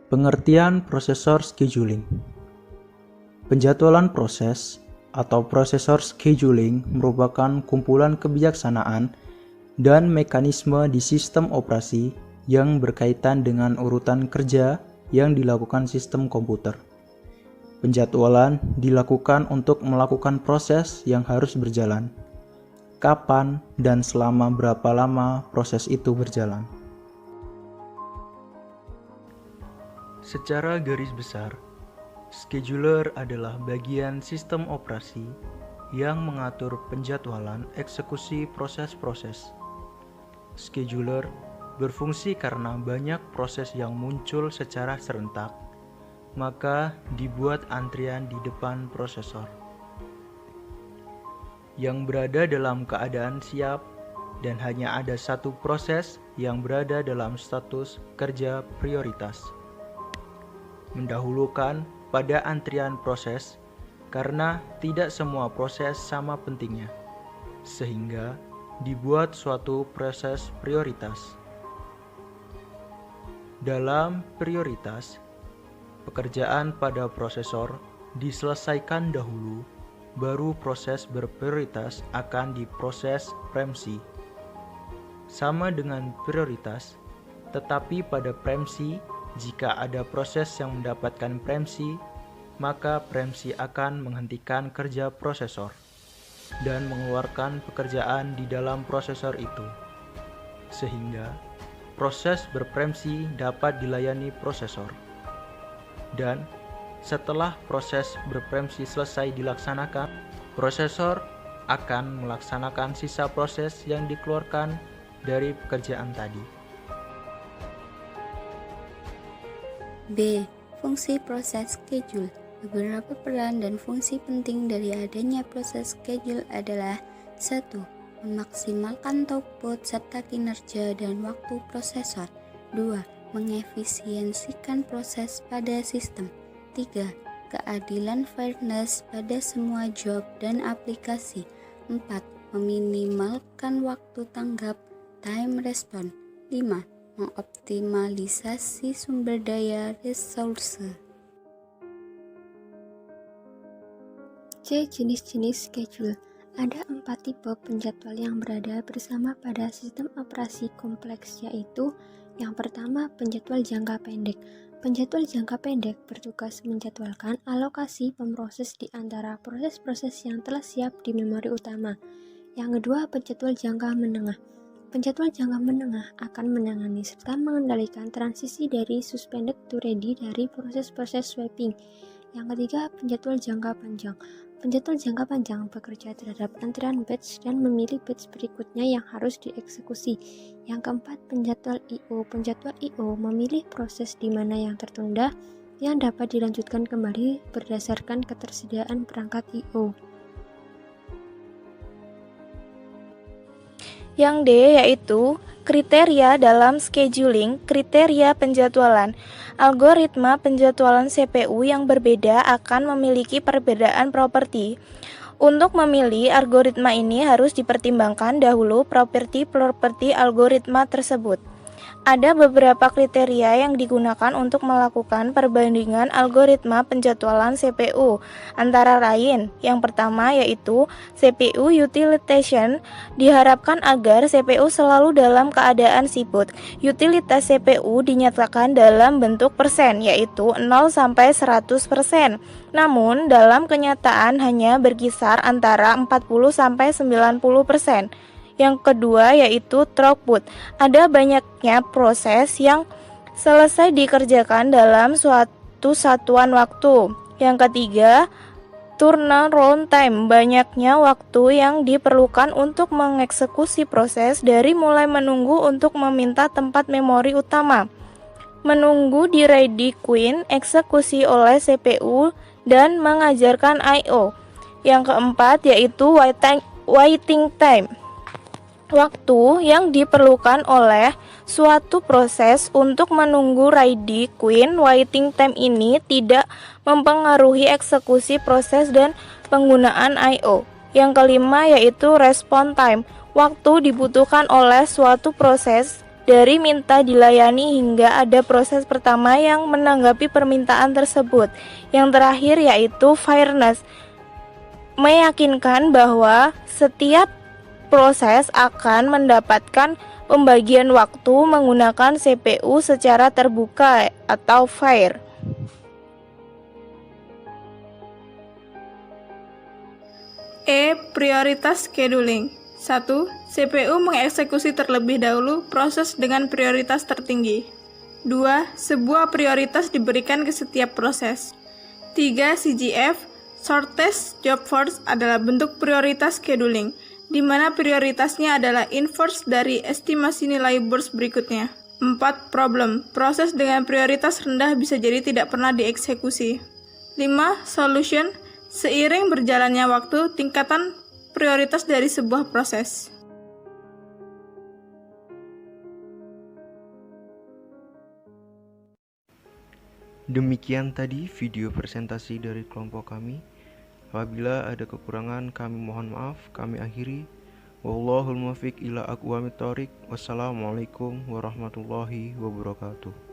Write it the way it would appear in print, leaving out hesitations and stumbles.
Pengertian prosesor scheduling. Penjadwalan proses atau prosesor scheduling merupakan kumpulan kebijaksanaan dan mekanisme di sistem operasi yang berkaitan dengan urutan kerja yang dilakukan sistem komputer. Penjadwalan dilakukan untuk melakukan proses yang harus berjalan, kapan dan selama berapa lama proses itu berjalan. Secara garis besar, scheduler adalah bagian sistem operasi yang mengatur penjadwalan eksekusi proses-proses. Scheduler berfungsi karena banyak proses yang muncul secara serentak, maka dibuat antrian di depan prosesor yang berada dalam keadaan siap, dan hanya ada satu proses yang berada dalam status kerja prioritas. Mendahulukan pada antrian proses karena tidak semua proses sama pentingnya, sehingga dibuat suatu proses prioritas. Dalam prioritas, pekerjaan pada prosesor diselesaikan dahulu, baru proses berprioritas akan diproses preemsi. Sama dengan prioritas, tetapi pada preemsi, jika ada proses yang mendapatkan preemsi, maka preemsi akan menghentikan kerja prosesor dan mengeluarkan pekerjaan di dalam prosesor itu, sehingga proses berpreemsi dapat dilayani prosesor. Dan setelah proses berpreemsi selesai dilaksanakan, prosesor akan melaksanakan sisa proses yang dikeluarkan dari pekerjaan tadi. B. Fungsi proses schedule. Beberapa peran dan fungsi penting dari adanya proses schedule adalah 1. Memaksimalkan output serta kinerja dan waktu prosesor. 2. Mengefisiensikan proses pada sistem. 3. Keadilan fairness pada semua job dan aplikasi. 4. Meminimalkan waktu tanggap time response. 5. Mengoptimalisasi sumber daya resource. C. Jenis-jenis schedule. Ada 4 tipe penjadwal yang berada bersama pada sistem operasi kompleks, yaitu yang pertama, penjadwal jangka pendek. Penjadwal jangka pendek bertugas menjadwalkan alokasi pemroses di antara proses-proses yang telah siap di memori utama. Yang kedua, penjadwal jangka menengah. Penjadwal jangka menengah akan menangani serta mengendalikan transisi dari suspended to ready dari proses-proses swapping. Yang ketiga, penjadwal jangka panjang. Penjadwal jangka panjang bekerja terhadap antrian batch dan memilih batch berikutnya yang harus dieksekusi. Yang keempat, penjadwal I/O. Penjadwal I/O memilih proses di mana yang tertunda yang dapat dilanjutkan kembali berdasarkan ketersediaan perangkat I/O. Yang D yaitu kriteria dalam scheduling, kriteria penjadwalan. Algoritma penjadwalan CPU yang berbeda akan memiliki perbedaan properti. Untuk memilih algoritma ini harus dipertimbangkan dahulu properti-properti algoritma tersebut. Ada beberapa kriteria yang digunakan untuk melakukan perbandingan algoritma penjadwalan CPU, antara lain, yang pertama yaitu CPU utilization. Diharapkan agar CPU selalu dalam keadaan sibuk. Utilitas CPU dinyatakan dalam bentuk persen, yaitu 0-100%. Namun, dalam kenyataan hanya berkisar antara 40-90%. Yang kedua yaitu throughput. Ada banyaknya proses yang selesai dikerjakan dalam suatu satuan waktu. Yang ketiga, turnaround time. Banyaknya waktu yang diperlukan untuk mengeksekusi proses dari mulai menunggu untuk meminta tempat memori utama, menunggu di ready queue, eksekusi oleh CPU, dan mengajarkan I/O. Yang keempat yaitu waiting time. Waktu yang diperlukan oleh suatu proses untuk menunggu ready queue. Waiting time ini tidak mempengaruhi eksekusi proses dan penggunaan I/O. Yang kelima yaitu response time. Waktu dibutuhkan oleh suatu proses dari minta dilayani hingga ada proses pertama yang menanggapi permintaan tersebut. Yang terakhir yaitu fairness, meyakinkan bahwa setiap proses akan mendapatkan pembagian waktu menggunakan CPU secara terbuka atau fair. Prioritas scheduling. 1. CPU mengeksekusi terlebih dahulu proses dengan prioritas tertinggi. 2. Sebuah prioritas diberikan ke setiap proses. 3. CJF, Shortest Job First, adalah bentuk prioritas scheduling, di mana prioritasnya adalah inverse dari estimasi nilai burst berikutnya. 4. Problem. Proses dengan prioritas rendah bisa jadi tidak pernah dieksekusi. 5. Solution. Seiring berjalannya waktu, tingkatan prioritas dari sebuah proses. Demikian tadi video presentasi dari kelompok kami. Apabila ada kekurangan, kami mohon maaf. Kami akhiri. Wallahul muwaffiq ila aqwamit thoriq. Wassalamualaikum warahmatullahi wabarakatuh.